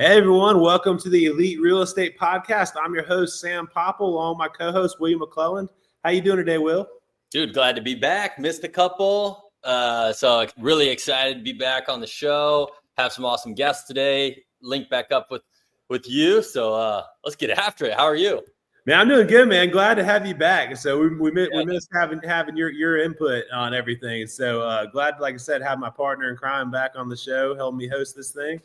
Hey everyone, welcome to the Elite Real Estate Podcast. I'm your host, Sam Popple, along with my co-host, William McClelland. How you doing today, Will? Dude, glad to be back. Missed a couple. So really excited to be back on the show. Have some awesome guests today. Link back up with you. So let's get after it. How are you? Man, I'm doing good, man. Glad to have you back. So we missed having your input on everything. So glad, like I said, have my partner in crime back on the show, helping me host this thing.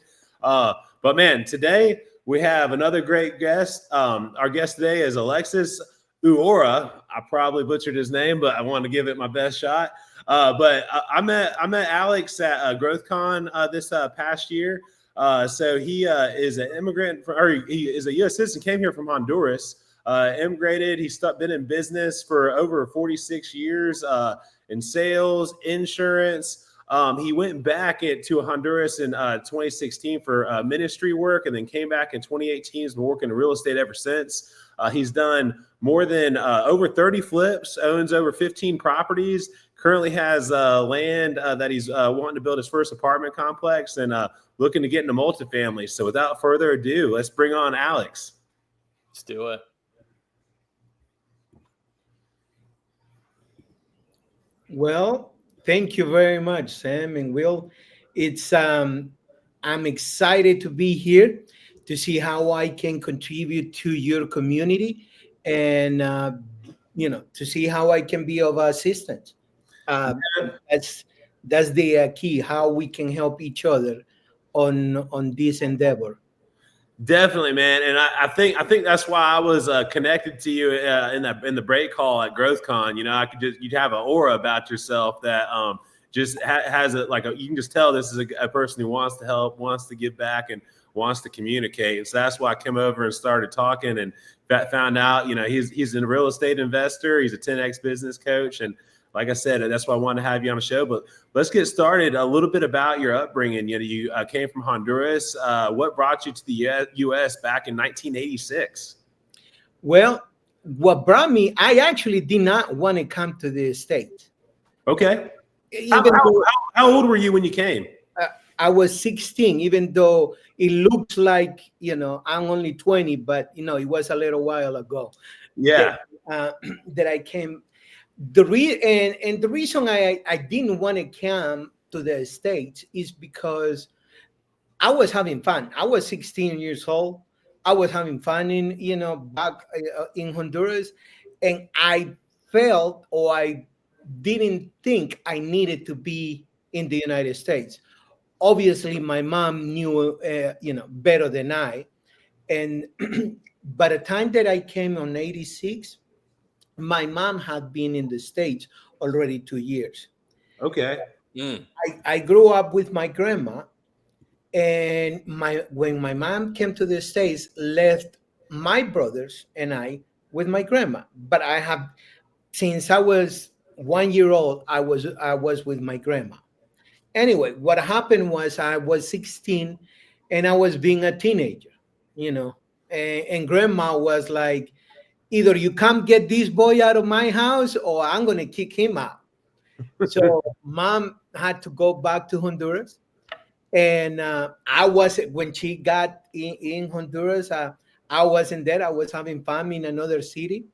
But man, today we have another great guest. Our guest today is Alexis Ulloa. I probably butchered his name, but I want to give it my best shot. But I met Alex at GrowthCon this past year. So he is an immigrant, or he is a U.S. citizen, came here from Honduras, immigrated. He's been in business for over 46 years in sales, insurance. He went back to Honduras in 2016 for ministry work, and then came back in 2018. He's been working in real estate ever since. He's done more than over 30 flips, owns over 15 properties, currently has land that he's wanting to build his first apartment complex, and looking to get into multifamily. So without further ado, let's bring on Alex. Let's do it. Well, thank you very much, Sam and Will. It's I'm excited to be here to see how I can contribute to your community, and to see how I can be of assistance. That's the key. How we can help each other on this endeavor. Definitely, man, and I think that's why I was connected to you in the break call at GrowthCon. You know, you'd have an aura about yourself that just has you can just tell this is a person who wants to help, wants to give back, and wants to communicate. And so that's why I came over and started talking, and found out, he's a real estate investor. He's a 10X business coach, and like I said, that's why I wanted to have you on the show. But let's get started. A little bit about your upbringing. You came from Honduras. What brought you to the U.S. back in 1986? Well, what brought me, I actually did not want to come to the States. Okay. How old were you when you came? I was 16, even though it looks like, I'm only 20, but, it was a little while ago. Yeah. That I came. The reason I didn't want to come to the States is because I was having fun. I was 16 years old. I was having fun back in Honduras, and I felt, or I didn't think I needed to be in the United States. Obviously, my mom knew, better than I. And by the time that I came on 86, my mom had been in the States already 2 years. Okay. I grew up with my grandma, and when my mom came to the States, left my brothers and I with my grandma. But since I was 1 year old, I was with my grandma. Anyway, what happened was I was 16 and I was being a teenager, and grandma was like, either you come get this boy out of my house or I'm going to kick him out. So mom had to go back to Honduras. And when she got in Honduras, I wasn't there. I was having fun in another city.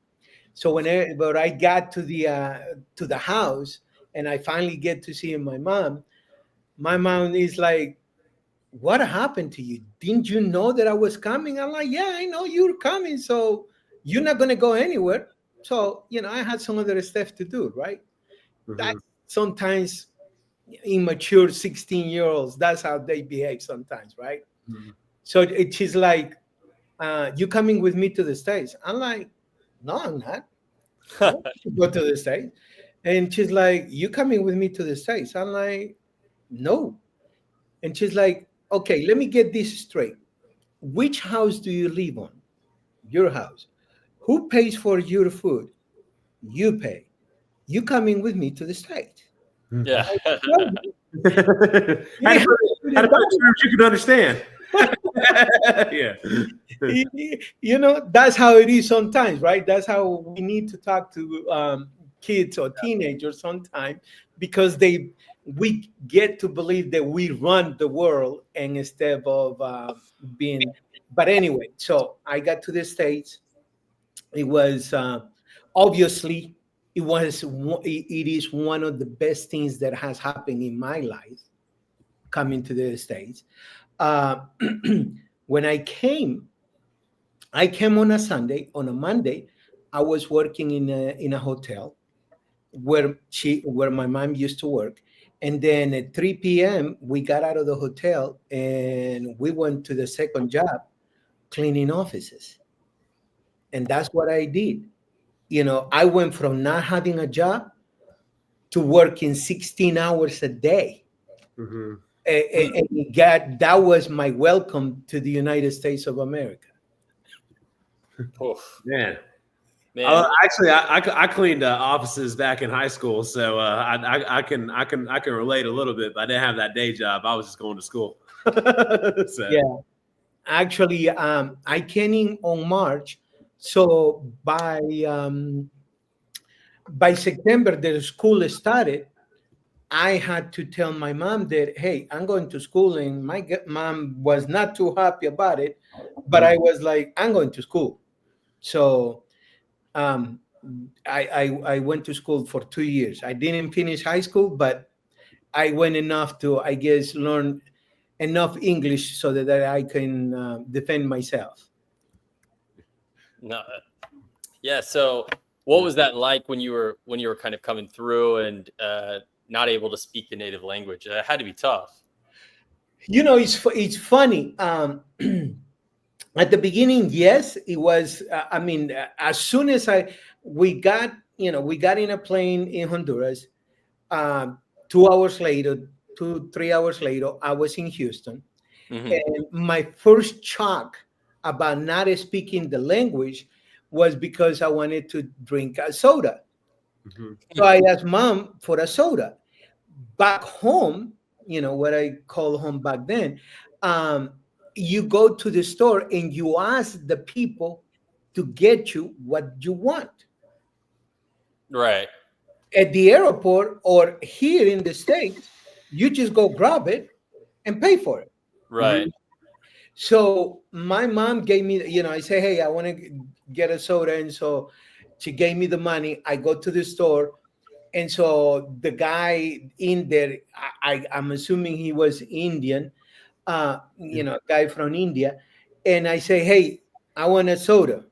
So whenever I got to the house and I finally get to see my mom is like, what happened to you? Didn't you know that I was coming? I'm like, yeah, I know you're coming. So you're not going to go anywhere. So, I had some other stuff to do, right? Mm-hmm. That sometimes immature 16-year-olds, that's how they behave sometimes, right? Mm-hmm. So she's like, you coming with me to the States? I'm like, no, I'm not. I don't want to go to the States. And she's like, you coming with me to the States? I'm like, no. And she's like, okay, let me get this straight. Which house do you live on? Your house. Who pays for your food? You pay. You coming with me to the States? Yeah. How terms you can understand. Yeah. That's how it is sometimes, right? That's how we need to talk to kids or teenagers sometimes because we get to believe that we run the world and instead of being. But anyway, so I got to the States. It was obviously it is one of the best things that has happened in my life coming to the States. Uh, when I came on a Sunday. On a Monday, I was working in a hotel where my mom used to work. And then at 3 p.m. we got out of the hotel and we went to the second job cleaning offices. And that's what I did. I went from not having a job to working 16 hours a day. Mhm. And that was my welcome to the United States of America. Oof. Man. Man, Actually, I cleaned offices back in high school, so I can relate a little bit. But I didn't have that day job. I was just going to school. So, Yeah. Actually, I came in on March. So by September, the school started. I had to tell my mom that, hey, I'm going to school. And my mom was not too happy about it. But I was like, I'm going to school. So um, I went to school for 2 years. I didn't finish high school, but I went enough to, I guess, learn enough English so that I can defend myself. no, yeah. So, what was that like when you were kind of coming through and not able to speak the native language? It had to be tough. It's funny. At the beginning, yes, it was. I mean, as soon as we got in a plane in Honduras. 2 hours later, 3 hours later, I was in Houston, Mhm. and my first shock about not speaking the language was because I wanted to drink a soda. mhm. So I asked mom for a soda. Back home, what I call home back then, um, you go to the store and you ask the people to get you what you want. Right. At the airport or here in the States, you just go grab it and pay for it. Right. So my mom gave me, I say, hey, I want to get a soda. And so she gave me the money. I go to the store. And so the guy in there, I'm assuming he was Indian, guy from India. And I say, hey, I want a soda.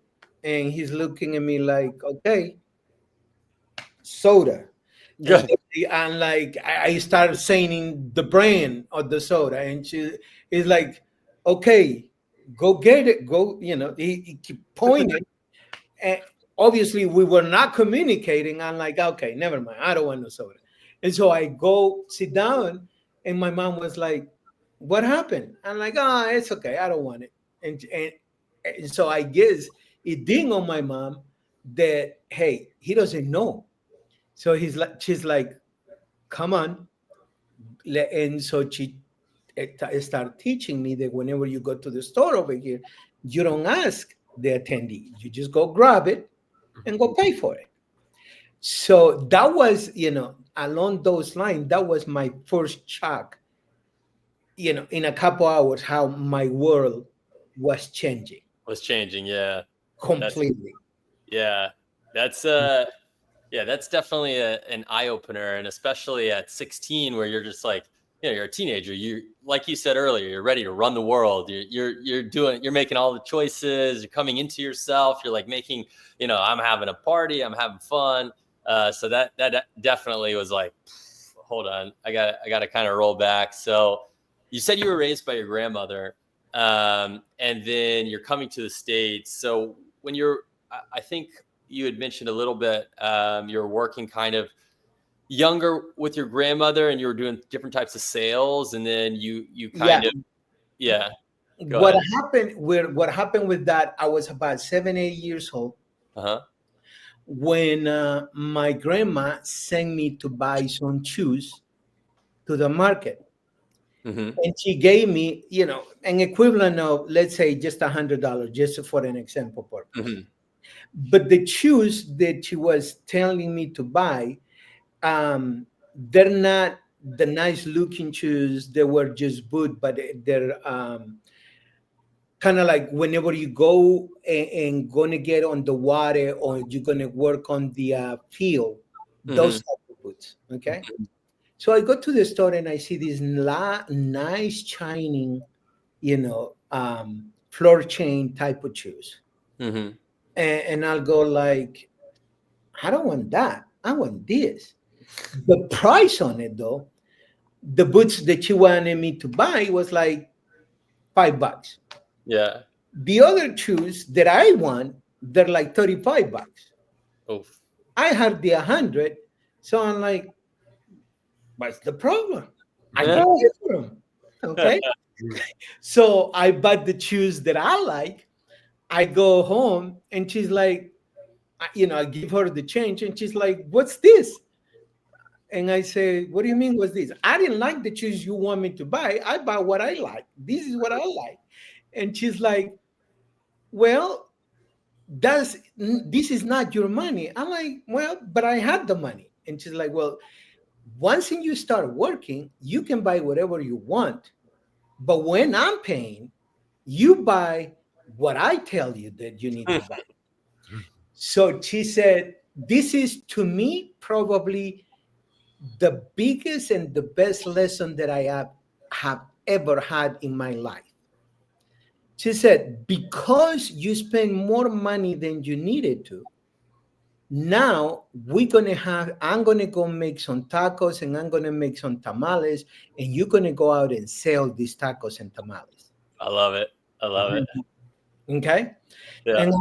And he's looking at me like, okay, soda. And, Good. and like I started saying the brand of the soda, and she is like, "Okay, go get it. Go." He keep pointing, and obviously we were not communicating. I'm like, "Okay, never mind. I don't want no soda." And so I go sit down, and my mom was like, "What happened?" I'm like, "Ah, it's okay. I don't want it." And so I guess it ding on my mom that, hey, he doesn't know. So she's like, come on. And so she started teaching me that whenever you go to the store over here, you don't ask the attendee. You just go grab it and go pay for it. So that was, along those lines, that was my first shock, in a couple hours, how my world was changing Was changing. Yeah. That's completely. yeah. That's yeah, that's definitely an eye opener, and especially at 16, where you're just like, you're a teenager. You, like you said earlier, you're ready to run the world. You're making all the choices. You're coming into yourself. You're like making, I'm having a party. I'm having fun. So that definitely was like, hold on, I got to kind of roll back. So you said you were raised by your grandmother, and then you're coming to the States. So when I think you had mentioned a little bit, you're working kind of younger with your grandmother, and you were doing different types of sales, and then you Yeah. kind of, yeah. Go What ahead. happened with that, I was about 7, 8 years old Uh-huh. when my grandma sent me to buy some shoes to the market. Mm-hmm. And she gave me, an equivalent of, let's say, just $100, just for an example purpose. Mm-hmm. But the shoes that she was telling me to buy, they're not the nice looking shoes. They were just boot, but they're kind of like whenever you go and gonna get on the water or you're gonna work on the field, those type of boots. Okay. So I go to the store and I see these nice shining, floor chain type of shoes. And I'll go like, I don't want that. I want this. The price on it though, the boots that she wanted me to buy was like $5. Yeah. The other shoes that I want, they're like $35. Oof. I had the 100, so I'm like, what's the problem? I get them. Okay. So I bought the shoes that I like. I go home and she's like, I give her the change and she's like, what's this? And I say, what do you mean what's this? I didn't like the shoes you want me to buy. I buy what I like. This is what I like. And she's like, well, this is not your money. I'm like, well, but I had the money. And she's like, well, once you start working, you can buy whatever you want. But when I'm paying, you buy what I tell you that you need to buy. So she said, this is to me probably the biggest and the best lesson that I have ever had in my life. She said, because you spend more money than you needed to, now I'm going to go make some tacos and I'm going to make some tamales and you're going to go out and sell these tacos and tamales. I love it. Okay. Yeah. And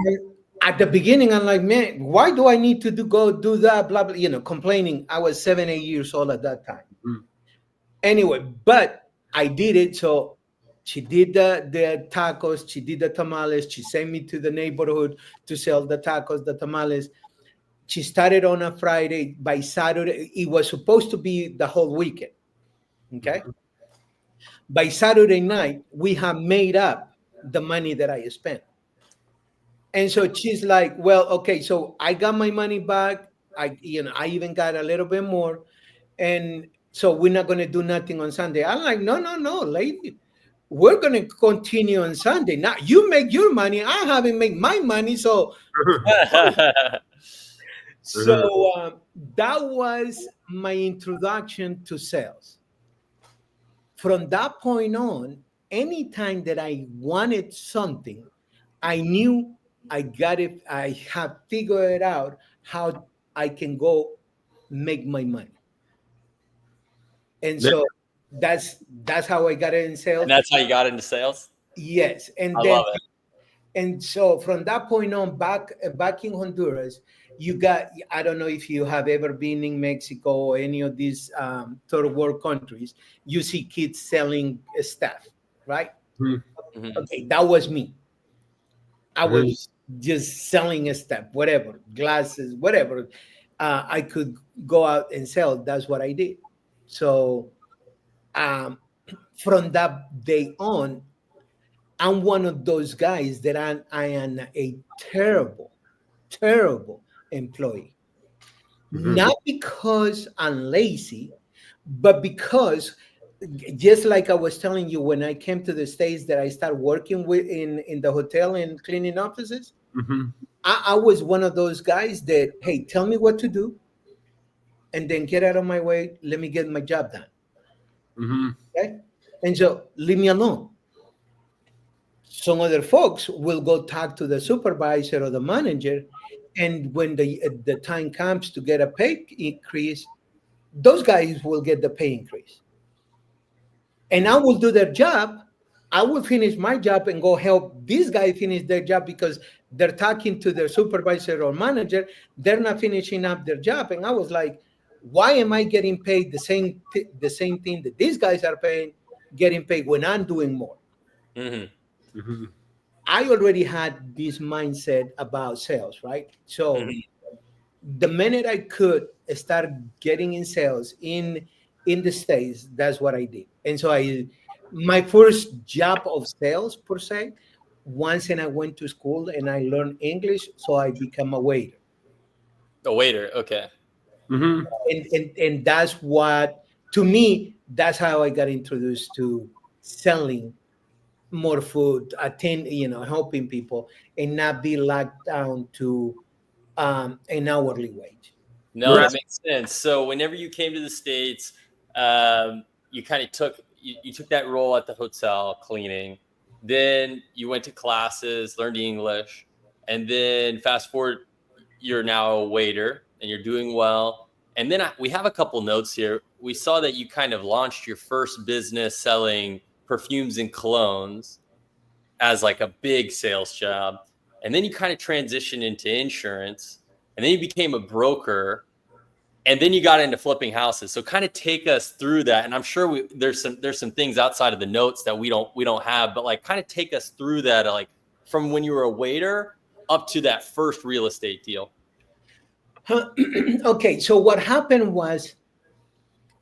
at the beginning, I'm like, man, why do I need to go do that? Blah, blah, complaining. I was 7-8 years old at that time. Anyway, but I did it. So she did the tacos. She did the tamales. She sent me to the neighborhood to sell the tacos, the tamales. She started on a Friday. By Saturday, it was supposed to be the whole weekend. Okay. By Saturday night, we have made up the money that I spent. And so she's like, well, okay, so I got my money back. I even got a little bit more. And so we're not going to do nothing on Sunday. I'm like, no, lady. We're going to continue on Sunday. Now you make your money. I haven't made my money. So, that was my introduction to sales. From that point on, anytime that I wanted something, I knew I got it. I have figured out how I can go make my money. And so that's how I got it in sales. And that's how you got into sales? Yes. And I love it. And so from that point on, back in Honduras, you got, I don't know if you have ever been in Mexico or any of these third world countries, you see kids selling stuff, right? Mm-hmm. Okay, that was me. I was just selling stuff, whatever, glasses, whatever. I could go out and sell. That's what I did. So from that day on, I'm one of those guys that I am a terrible employee. Not because I'm lazy, but because just like I was telling you, when I came to the States that I started working with in the hotel and cleaning offices, I was one of those guys that, hey, tell me what to do and then get out of my way. Let me get my job done. Okay? And so leave me alone. Some other folks will go talk to the supervisor or the manager, and when the time comes to get a pay increase, those guys will get the pay increase. And I will do their job. I will finish my job and go help these guys finish their job because they're talking to their supervisor or manager. They're not finishing up their job. And I was like, why am I getting paid the same thing that these guys are getting paid when I'm doing more? I already had this mindset about sales, right? So the minute I could start getting in sales in the States, that's what I did. And so my first job of sales per se once, and I went to school and I learned English, so I became a waiter. A waiter. Okay. Mm-hmm. And that's what, to me, that's how I got introduced to selling more food, helping people, and not be locked down to an hourly wage. No, that makes sense. So whenever you came to the States, you kind of you took that role at the hotel cleaning. Then you went to classes, learned English, and then fast forward, you're now a waiter and you're doing well. And then we have a couple notes here. We saw that you kind of launched your first business selling perfumes and colognes as like a big sales job. And then you kind of transitioned into insurance, and then you became a broker, and then you got into flipping houses. So kind of take us through that. And I'm sure there's some things outside of the notes that we don't have, but like kind of take us through that, like from when you were a waiter up to that first real estate deal. Okay, so what happened was,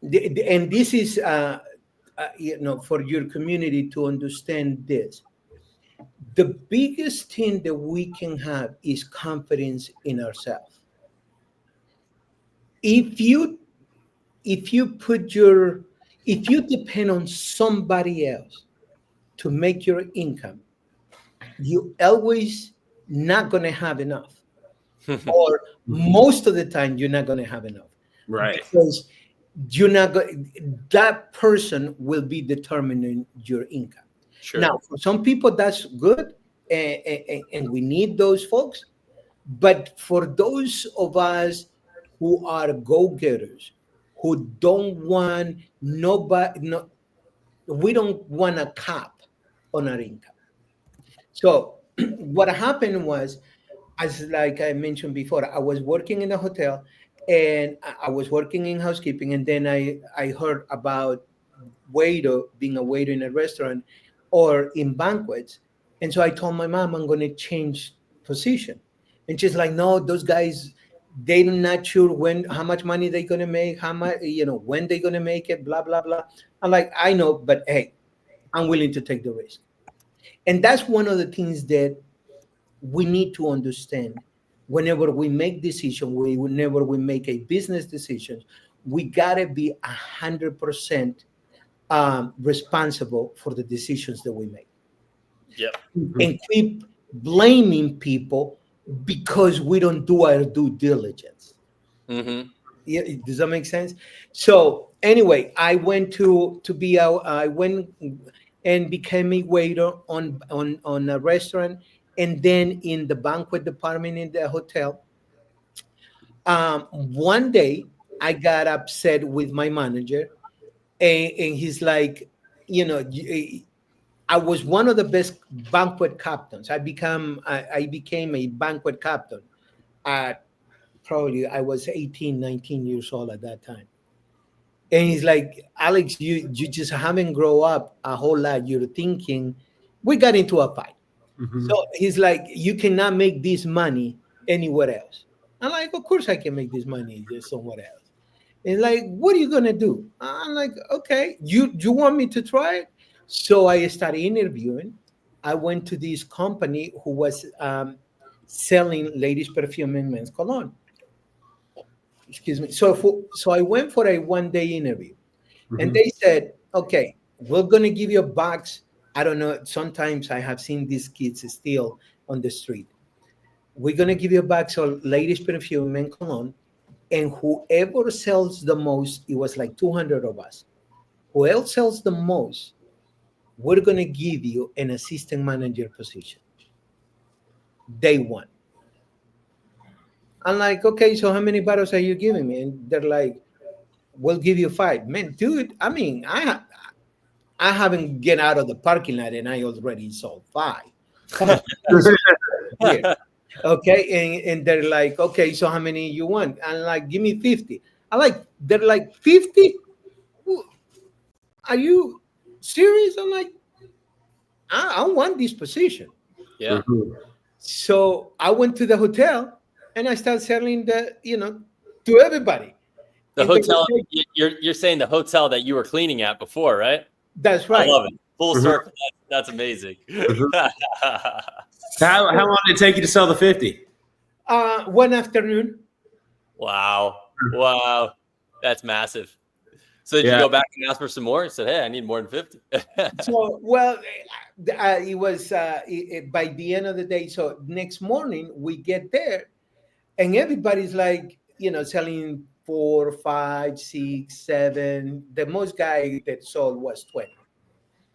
and this is for your community to understand this. The biggest thing that we can have is confidence in ourselves. If you depend on somebody else to make your income, you always not going to have enough. Or most of the time you're not going to have enough. Right. Because that person will be determining your income. Sure. Now, for some people that's good, and we need those folks. But for those of us who are go-getters, who don't want we don't want a cap on our income. So what happened was, as like I mentioned before, I was working in a hotel, and I was working in housekeeping, and then I heard about being a waiter in a restaurant or in banquets. And so I told my mom I'm going to change position. And she's like, no, those guys, they're not sure how much money they're going to make, how much, when they're going to make it, blah, blah, blah. I'm like, I know, but hey, I'm willing to take the risk. And that's one of the things that we need to understand. Whenever we make decisions, whenever we make a business decision, we got to be 100% responsible for the decisions that we make. Yep. And keep blaming people because we don't do our due diligence. Mm-hmm. Yeah, does that make sense? So anyway, I went I went and became a waiter on a restaurant, and then in the banquet department in the hotel. One day I got upset with my manager, and he's like, I was one of the best banquet captains. I became a banquet captain at probably I was 18, 19 years old at that time. And he's like, Alex, you just haven't grown up a whole lot. You're thinking. We got into a fight. Mm-hmm. So he's like, you cannot make this money anywhere else. I'm like, of course I can make this money somewhere else. And like, what are you gonna do? I'm like, okay, you want me to try it? So I started interviewing. I went to this company who was selling ladies' perfume and men's cologne. Excuse me. So I went for a one-day interview, and they said, okay, we're going to give you a box. I don't know. Sometimes I have seen these kids steal on the street. We're going to give you a box of ladies' perfume and cologne, and whoever sells the most, it was like 200 of us. Whoever sells the most, we're going to give you an assistant manager position. Day one. I'm like, okay, so how many bottles are you giving me? And they're like, we'll give you 5. Man, dude, I mean, I haven't get out of the parking lot and I already sold 5. Okay, and they're like, okay, so how many you want? I'm like, give me 50. They're like, 50? Are you serious? I'm like, I want this position. Yeah. So I went to the hotel and I started selling to everybody. The hotel, you're saying the hotel that you were cleaning at before, right? That's right. I love it. Full circle. That's amazing. How long did it take you to sell the 50? One afternoon. Wow. That's massive. So did you go back and ask for some more and said, hey, I need more than 50? So, well, it was by the end of the day. So next morning we get there and everybody's like, selling 4, 5, 6, 7. The most guy that sold was 20.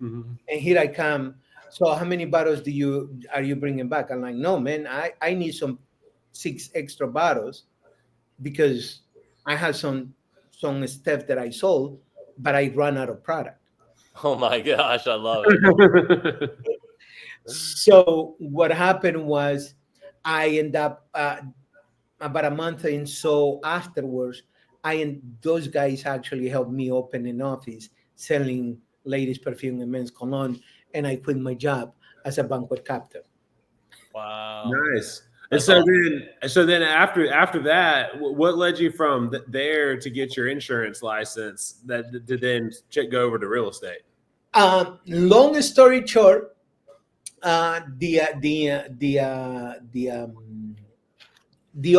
Mm-hmm. And here I come. So how many bottles are you bringing back? I'm like, no, man, I need some 6 extra bottles because I have some stuff that I sold, but I ran out of product. Oh my gosh, I love it. So what happened was I end up about a month and so afterwards, those guys actually helped me open an office selling ladies' perfume and men's cologne, and I quit my job as a banquet captain. Wow, nice. And so then after that, what led you from there to get your insurance license that to then go over to real estate? Long story short, the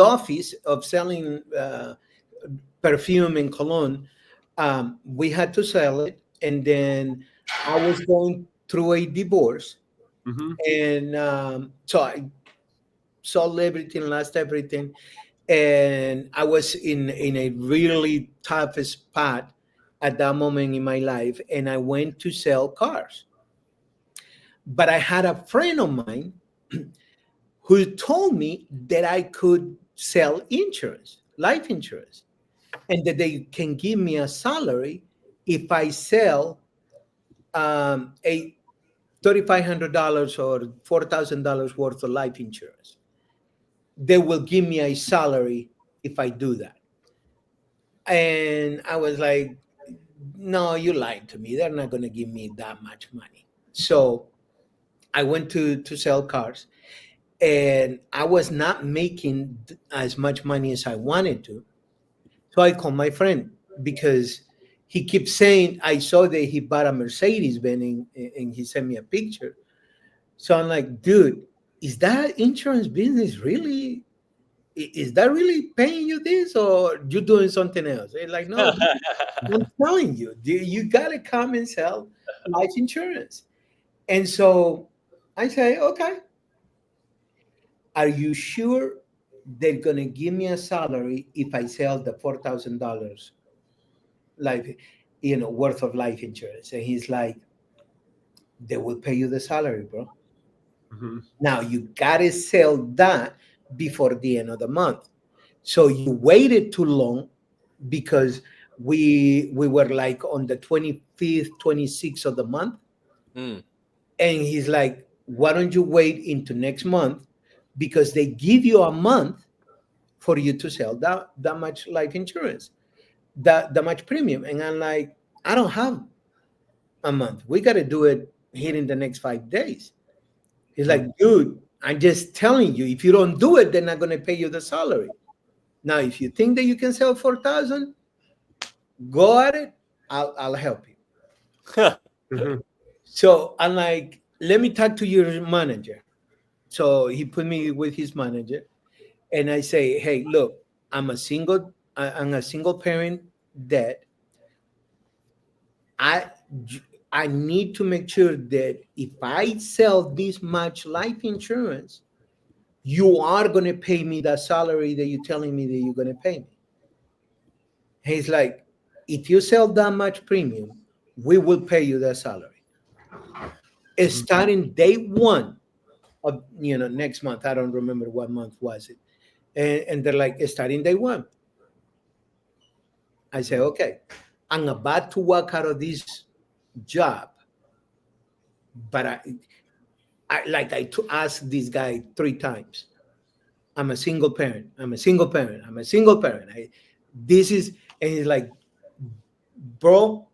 office of selling perfume and cologne, we had to sell it, and then I was going through a divorce, and so I sold everything, lost everything, and I was in a really tough spot at that moment in my life, and I went to sell cars. But I had a friend of mine who told me that I could sell insurance, life insurance, and that they can give me a salary if I sell a $3,500 or $4,000 worth of life insurance. They will give me a salary if I do that. And I was like, no, you lied to me. They're not going to give me that much money. So I went to sell cars, and I was not making as much money as I wanted to. So I called my friend because he keeps saying, I saw that he bought a Mercedes Benz and he sent me a picture. So I'm like, dude, is that insurance business really, is that really paying you this, or you doing something else? They're like, no, I'm telling you, you got to come and sell life insurance. And so I say, okay, are you sure they're going to give me a salary if I sell the $4,000 life, worth of life insurance? And he's like, they will pay you the salary, bro. Now you got to sell that before the end of the month. So you waited too long because we were like on the 25th, 26th of the month. And he's like, why don't you wait into next month? Because they give you a month for you to sell that much life insurance, that much premium. And I'm like, I don't have a month. We got to do it here in the next 5 days. He's like, dude, I'm just telling you, if you don't do it, they're not going to pay you the salary. Now, if you think that you can sell 4,000, go at it. I'll help you. So I'm like, let me talk to your manager. So he put me with his manager, and I say, hey, look, I'm a single parent dad. I need to make sure that if I sell this much life insurance, you are going to pay me the salary that you're telling me that you're going to pay me. He's like, if you sell that much premium, we will pay you that salary. Starting day one of next month. I don't remember what month was it. And they're like, starting day one. I say, okay, I'm about to walk out of this job, but I asked this guy 3 times. I'm a single parent. I'm a single parent. I'm a single parent. And he's like, bro,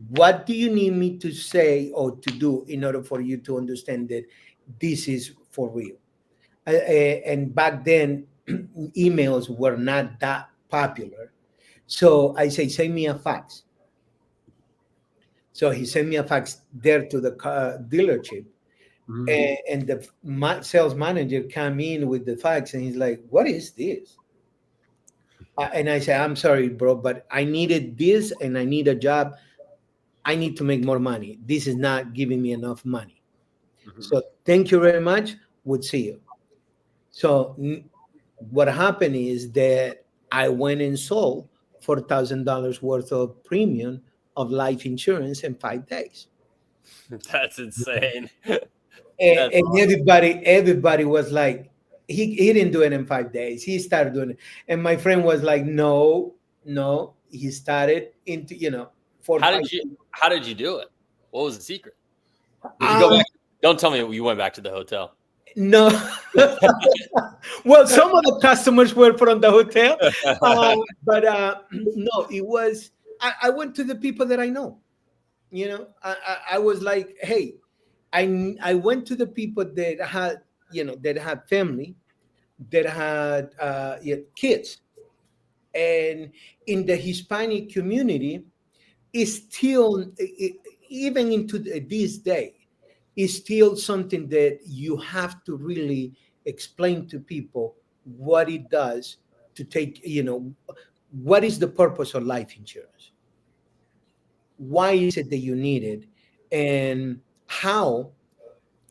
what do you need me to say or to do in order for you to understand that this is for real? And back then, emails were not that popular. So I say, send me a fax. So he sent me a fax there to the car dealership. Mhm. And the sales manager came in with the fax, and he's like, "What is this?" And I said, "I'm sorry, bro, but I needed this, and I need a job. I need to make more money. This is not giving me enough money. Mhm. So thank you very much. We'll see you." So what happened is that I went and sold $4,000 worth of premium of life insurance in 5 days. That's insane. And, That's and everybody was like, he didn't do it in 5 days. He started doing it. And my friend was like, no, no. He started into, 4 or 5 how did you do it? What was the secret? Did you go um back? Don't tell me you went back to the hotel. no. Well, some of the customers were from the hotel. But no, it was I went to the people that I know. I was like, hey, I went to the people that had, that had family, that had kids. And in the Hispanic community, is still, even into this day, is still something that you have to really explain to people what it does to take, what is the purpose of life insurance? Why is it that you need it? And how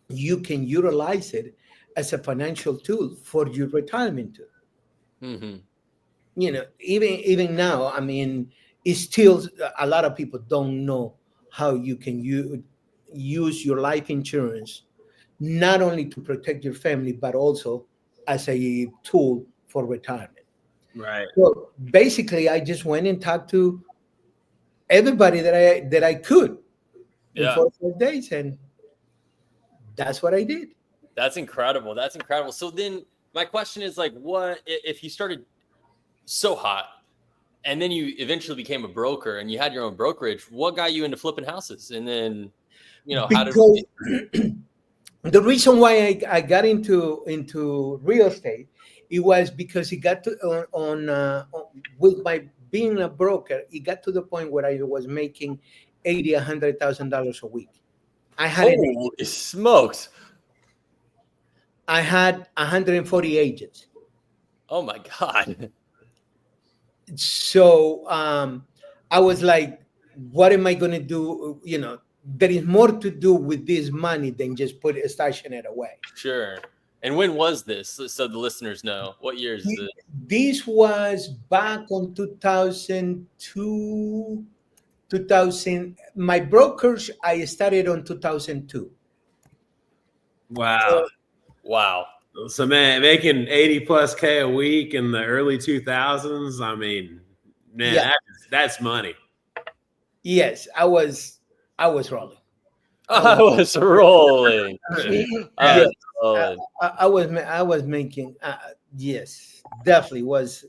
you can utilize it as a financial tool for your retirement too. Hmm. Even now, I mean, it's still, a lot of people don't know how you can use your life insurance not only to protect your family but also as a tool for retirement. Right. So basically, I just went and talked to everybody that I could in Yeah, 4 or 5 days, and that's what I did. that's incredible. That's incredible. So then my question is like, what if you started so hot and then you eventually became a broker and you had your own brokerage? What got you into flipping houses? And then, how did Because the reason why I got into real estate, it was because it got to with my being a broker, it got to the point where I was making $80,000-$100,000 a week. I had an holy smokes. I had 140 agents. Oh my God. So I was like, what am I going to do? There is more to do with this money than just stashing it away. Sure. And when was this? So the listeners know. What year is this? This was back on 2002, 2000. My brokers, I started on 2002. Wow. So, Wow. So man, making 80 plus K a week in the early 2000s. I mean, man, yeah, that's money. yes, I was rolling. I was rolling. I Yes, was rolling. I was making, yes, definitely was.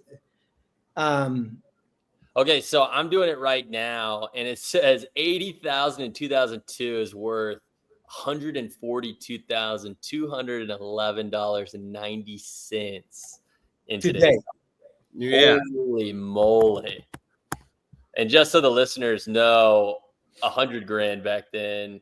Um, Okay, so I'm doing it right now, and it says 80,000 in 2002 is worth $142,211.90 in today's. Today. Yeah. Holy moly! And just so the listeners know, 100 grand back then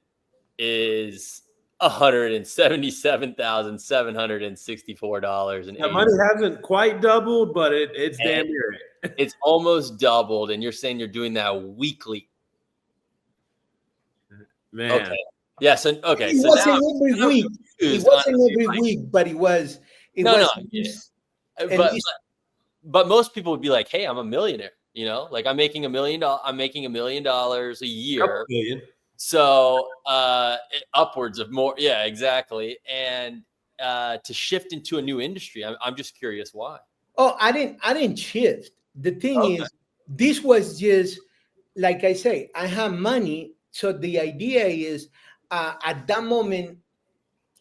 is $177,764 That money hasn't quite doubled, but it's damn near it. It's almost doubled, and you're saying you're doing that weekly. Man. Okay. Yeah. So okay. It So wasn't now every week. It wasn't every week, but it was. It No, was. no. Yeah. At But, least, but most people would be like, "Hey, I'm a millionaire." Like I'm making $1 million. I'm making $1 million a year. Million. So upwards of more. Yeah, exactly. And to shift into a new industry, I'm just curious why. oh, I didn't shift. The thing Okay. is, this was just like I say. I have money, so the idea is, at that moment,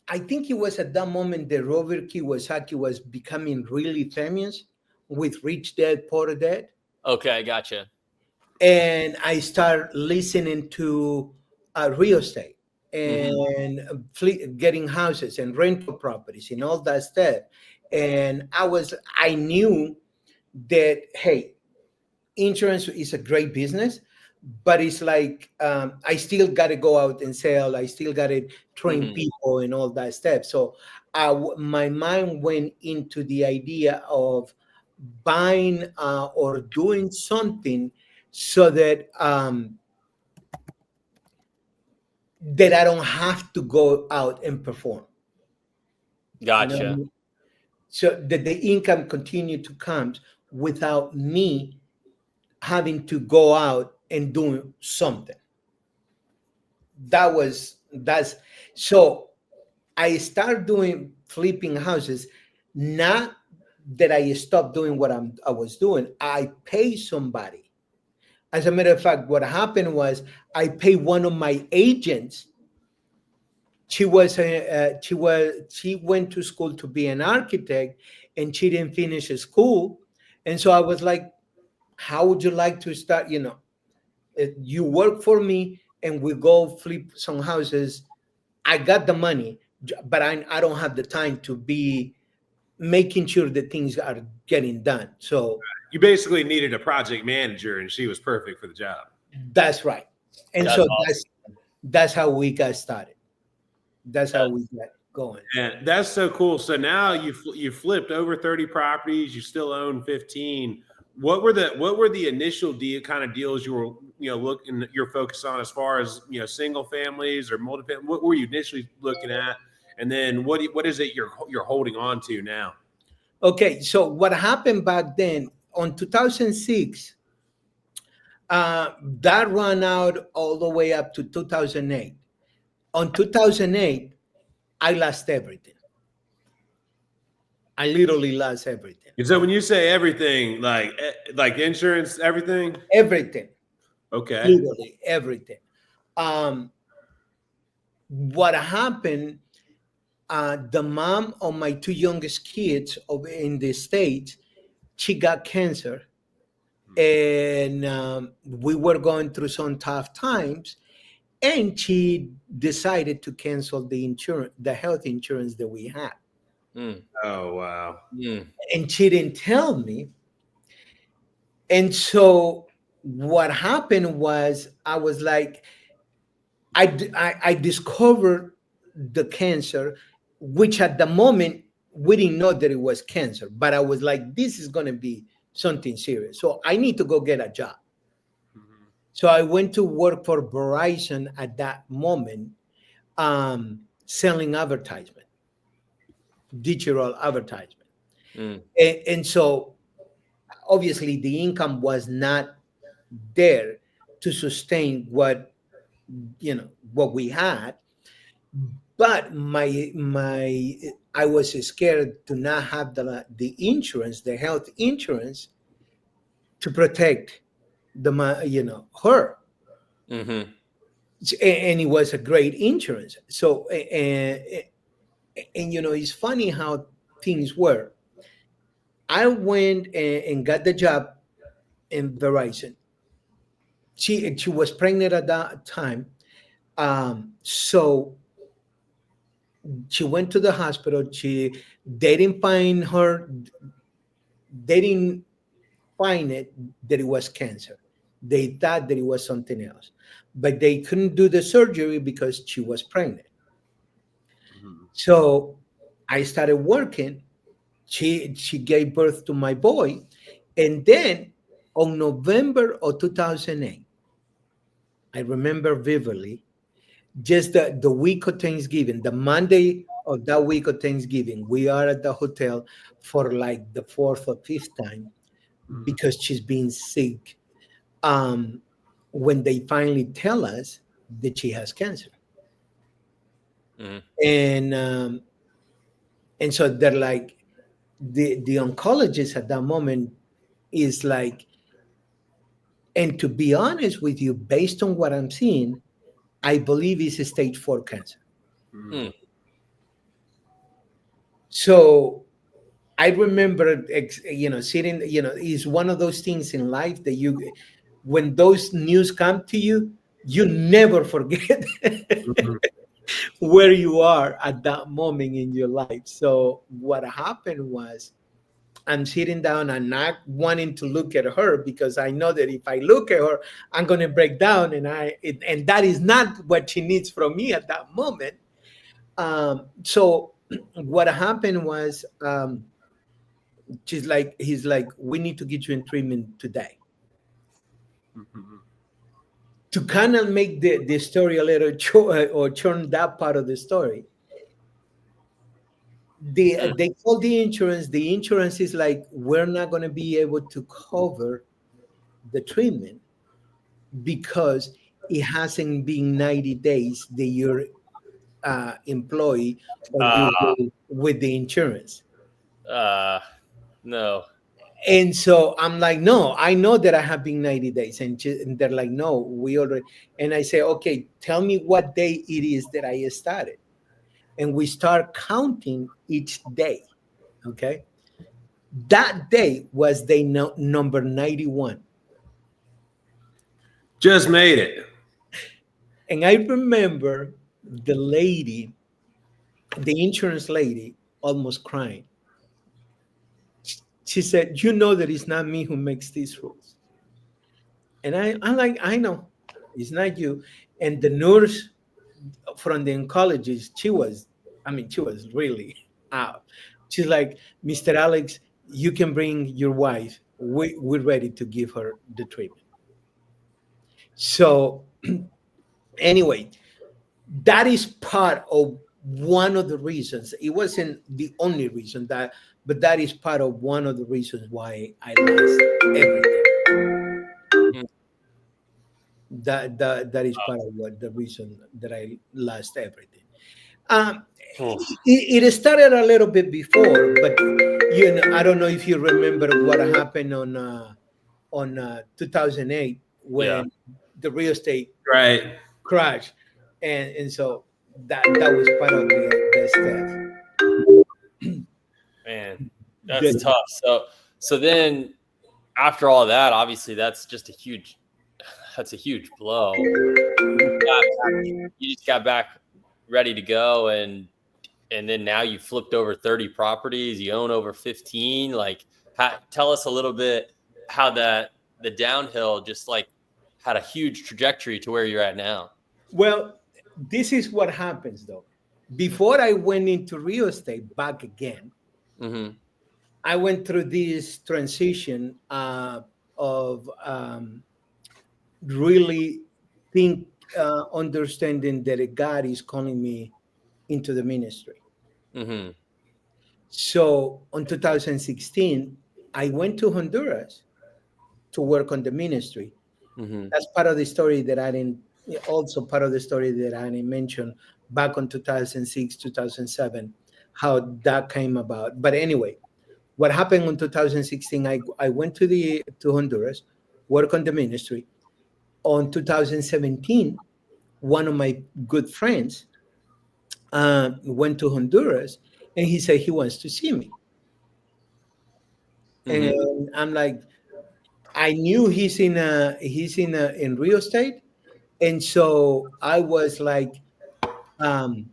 I think it was at that moment that Robert Kiyosaki was becoming really famous with Rich Dad Poor Dad. Okay, gotcha. And I start listening to real estate and getting houses and rental properties and all that stuff. And I knew that, hey, insurance is a great business, but it's like I still got to go out and sell. I still got to train Mhm. people and all that stuff. So my mind went into the idea of buying or doing something so that that I don't have to go out and perform. You know what I Gotcha. mean? So that the income continue to come without me having to go out and do something. That's so I start doing flipping houses, not that I stopped doing what I was doing. I pay somebody. As a matter of fact, what happened was I paid one of my agents. She went to school to be an architect, and she didn't finish school, and so I was like, "How would you like to start? You work for me, and we go flip some houses. I got the money, but I don't have the time to be making sure that things are getting done." So You basically needed a project manager, and she was perfect for the job. that's right. And That's so awesome. that's how we got started. That's how That- we got going. And that's so cool. So now you flipped over 30 properties. You still own 15. What were the initial kind of deals you were looking you're focused on as far as single families or multi? What were you initially looking at? And then what is it you're holding on to now? Okay, so what happened back then on 2006, that ran out all the way up to 2008. On 2008, I lost everything. I literally lost everything. And so when you say everything, like insurance, everything, Everything, okay. literally everything. Um, what happened? The mom of my two youngest kids in the States, she got cancer, and we were going through some tough times, and she decided to cancel the health insurance that we had. Mm, Oh wow. mm, And she didn't tell me. And so what happened was I was like, I discovered the cancer, which at the moment we didn't know that it was cancer, but I was like, this is going to be something serious. So I need to go get a job. Mhm. So I went to work for Verizon at that moment, selling advertisement, digital advertisement. mm, And so obviously the income was not there to sustain what we had, but my I was scared to not have the insurance, the health insurance, to protect her. mm-hmm. And it was a great insurance. So and it's funny how things were. I went and got the job in Verizon. She was pregnant at that time. So she went to the hospital. They didn't find her. They didn't find it that it was cancer. They thought that it was something else, but they couldn't do the surgery because she was pregnant. Mhm. So I started working. She gave birth to my boy, and then on November of 2008, I remember vividly, just the week of Thanksgiving, the Monday of that week of Thanksgiving, we are at the hotel for like the fourth or fifth time Mhm. because she's been sick. Um, when they finally tell us that she has cancer, Mm-hmm. and so they're like, the oncologist at that moment is like, and to be honest with you, based on what I'm seeing, I believe it's a stage 4 cancer. Mhm. So I remember, sitting, it's one of those things in life that when those news come to you, you never forget Mhm. where you are at that moment in your life. So what happened was, I'm sitting down and not wanting to look at her because I know that if I look at her, I'm going to break down, and that is not what she needs from me at that moment. So what happened was, he's like, we need to get you in treatment today. To kind of make the story a little or turn that part of the story, they call the insurance. The insurance is like, we're not going to be able to cover the treatment because it hasn't been 90 days that you're employed or you with the insurance. No. And so I'm like, no, I know that I have been 90 days. And they're like, no, we already. And I say, okay, tell me what day it is that I started. And we start counting each day. Okay. That day was day number 91. Just made it. And I remember the lady, the insurance lady, almost crying. She said, you know that it's not me who makes these rules. And I'm like, I know, it's not you. And the nurse from the oncologist, she was really out. She's like, Mr. Alex, you can bring your wife. We're ready to give her the treatment. So anyway, that is part of one of the reasons. It wasn't the only reason but that is part of one of the reasons why I lost everything. That is part of the reason that I lost everything. It started a little bit before, but I don't know if you remember what happened on 2008 when the real estate crashed, and so that was part of the stuff. Man, that's tough. So then after all that, obviously that's a huge blow. You just got back ready to go, and then now you flipped over 30 properties. You own over 15. Like, tell us a little bit how the downhill just like had a huge trajectory to where you're at now. Well, this is what happens though. Before I went into real estate back again, I went through this transition of really understanding that God is calling me into the ministry. So in 2016, I went to Honduras to work on the ministry. That's part of the story that I didn't. Also, part of the story that I didn't mention back in 2006, 2007, how that came about. But anyway, what happened in 2016? I went to Honduras, work on the ministry. On 2017, one of my good friends went to Honduras, and he said he wants to see me. And I'm like, I knew he's in real estate, and so I was like, and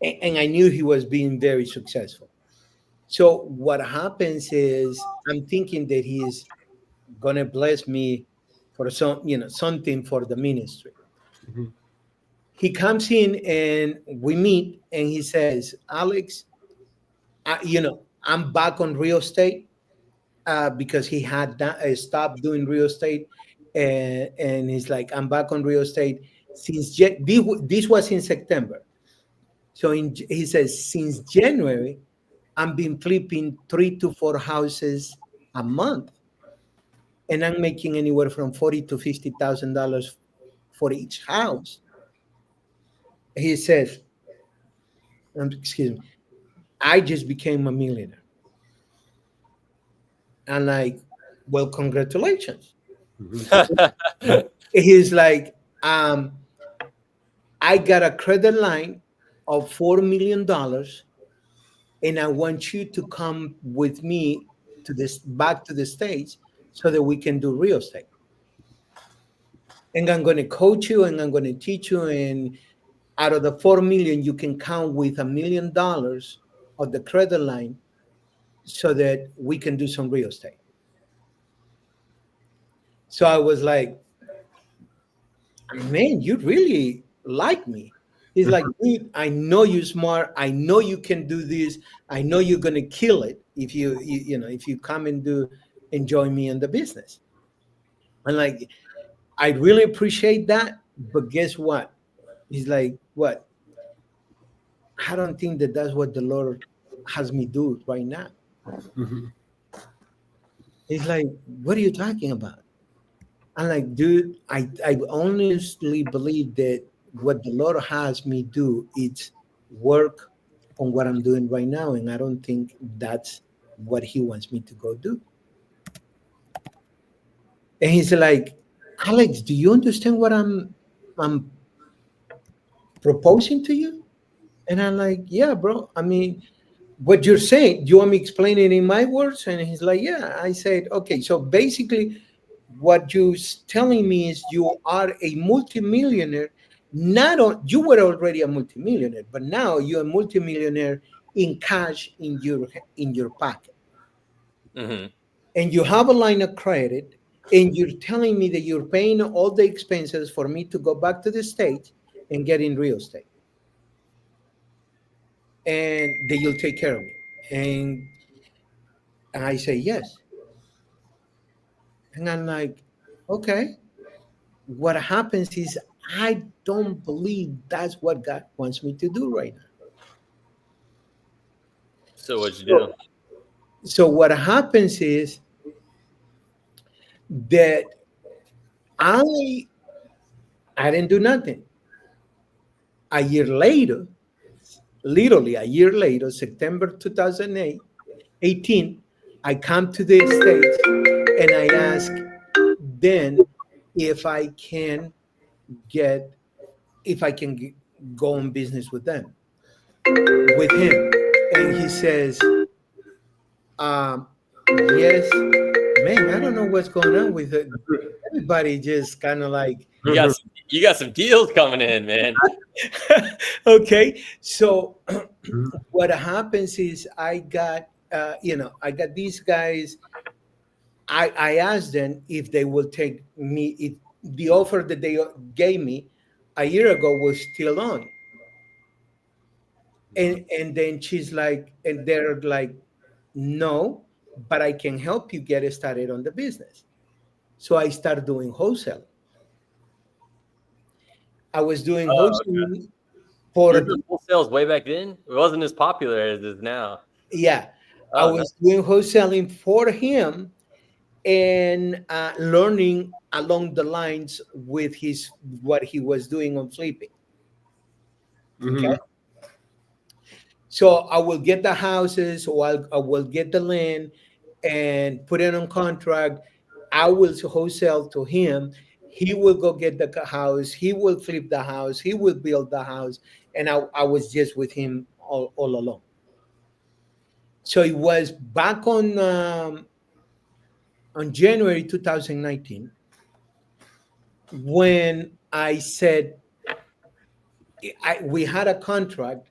I knew he was being very successful. So what happens is I'm thinking that he's gonna bless me for something for the ministry. He comes in and we meet, and he says, Alex, I'm back on real estate because he had stopped doing real estate, and he's like, I'm back on real estate since this was in September. So he says, since January, I've been flipping 3 to 4 houses a month, and I'm making anywhere from $40,000 to $50,000 for each house. He says, excuse me, I just became a millionaire. I'm like, well, congratulations. He's like, I got a credit line of $4 million, and I want you to come with me back to the States so that we can do real estate. And I'm going to coach you, and I'm going to teach you. And out of the 4 million, you can count with $1 million of the credit line so that we can do some real estate. So I was like, man, you really like me. He's like, dude, I know you're smart. I know you can do this. I know you're gonna kill it if if you come and join me in the business. And like, I really appreciate that. But guess what? He's like, what? I don't think that that's what the Lord has me do right now. Mhm. He's like, what are you talking about? I'm like, dude, I honestly believe that what the Lord has me do is work on what I'm doing right now. And I don't think that's what he wants me to go do. And he's like, Alex, do you understand what I'm proposing to you? And I'm like, yeah, bro. I mean, what you're saying, you want me to explain it in my words? And he's like, yeah. I said, okay, so basically what you're telling me is you are a multimillionaire. Not on, you were already a multimillionaire, but now you're a multimillionaire in cash in your pocket. Mm-hmm. And you have a line of credit, and you're telling me that you're paying all the expenses for me to go back to the States and get in real estate. And that you'll take care of me. And I say yes. And I'm like, okay. What happens is I don't believe that's what God wants me to do right now. So what'd you So, do? so what happens is that I I didn't do nothing. A year later, literally a year later, September 2018, I come to the States and I ask then if I can get if I can go on business with them with him. And he says, um, yes, man, I don't know what's going on with it. Everybody just kind of like, You got some deals coming in, man. okay. So what happens is I got these guys. I asked them if they will take me, if the offer that they gave me a year ago was still on. And then she's like, and they're like, no, but I can help you get started on the business. So I started doing wholesale. I was doing Oh, okay. wholesaling for You were doing wholesales way back then? It wasn't as popular as it is now. yeah. I Oh, was doing wholesaling for him and learning along the lines with his what he was doing on flipping. Okay. Mhm. So I will get the houses, or I will get the land and put it on contract. I will wholesale to him. He will go get the house. He will flip the house. He will build the house. And I was just with him all along. So it was back on January 2019 when I said we had a contract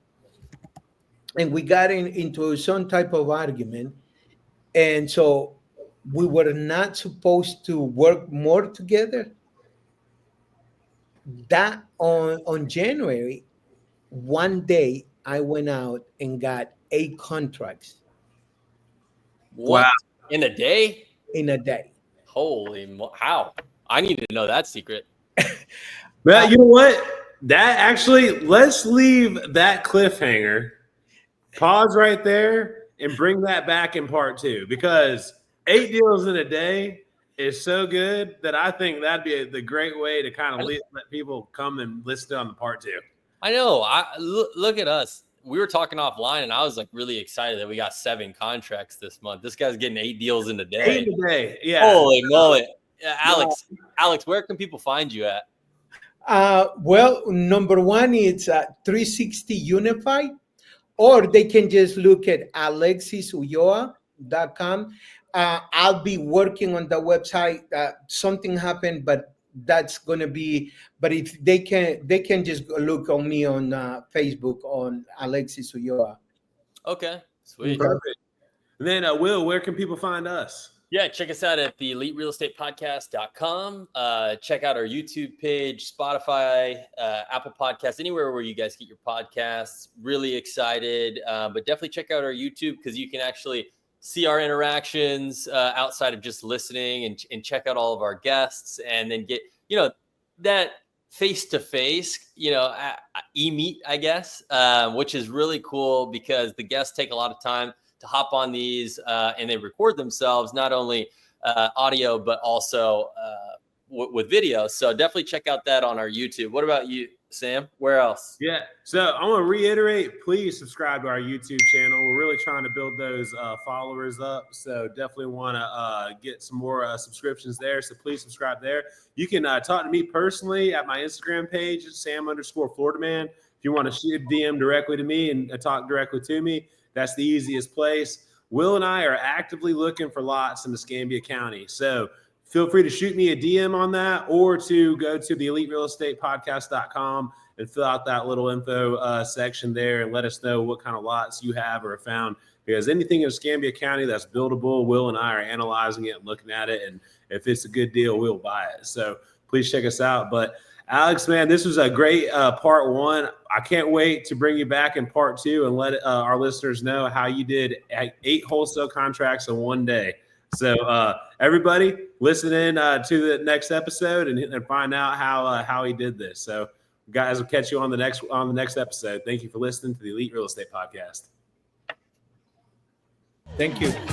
and we got into some type of argument. And so we were not supposed to work more together. That on January, one day I went out and got 8 contracts what? Wow. In a day? in a day. How? I need to know that secret. Well, you know what? That actually, let's leave that cliffhanger. Pause right there and bring that back in part 2 because 8 deals in a day is so good that I think that'd be the great way to kind of let people come and listen on the part 2. I know. Look at us. We were talking offline, and I was like really excited that we got 7 contracts this month. This guy's getting 8 deals in a day. 8 a day, yeah. Holy moly, Alex! Alex, where can people find you at? Well, number one, it's 360 Unified, or they can just look at alexisuyoa.com. I'll be working on the website. Something happened, but that's gonna be. But if they can just look on me on Facebook on Alexis Ulloa. Okay, sweet. Perfect. And then Will, where can people find us? Yeah, check us out at the eliterealestatepodcast.com. Check out our YouTube page, Spotify, Apple Podcasts, anywhere where you guys get your podcasts. Really excited, but definitely check out our YouTube because you can actually see our interactions outside of just listening and check out all of our guests and then get, that face-to-face, e-meet, I guess, which is really cool because the guests take a lot of time to hop on these and they record themselves, not only audio, but also with video. So definitely check out that on our YouTube. What about you, Sam? Where else? Yeah. So I want to reiterate, please subscribe to our YouTube channel. We're really trying to build those followers up. So definitely want to get some more subscriptions there. So please subscribe there. You can talk to me personally at my Instagram page, Sam_FloridaMan. If you want to shoot a DM directly to me and talk directly to me, that's the easiest place. Will and I are actively looking for lots in Escambia County. So feel free to shoot me a DM on that or to go to the eliterealestatepodcast.com and fill out that little info section there and let us know what kind of lots you have or have found. Because anything in Escambia County that's buildable, Will and I are analyzing it and looking at it. And if it's a good deal, we'll buy it. So please check us out. But Alex, man, this was a great part one. I can't wait to bring you back in part two and let our listeners know how you did 8 wholesale contracts in one day. So everybody, listen in to the next episode and find out how he did this. So guys, we'll catch you on the next episode. Thank you for listening to the Elite Real Estate Podcast. Thank you.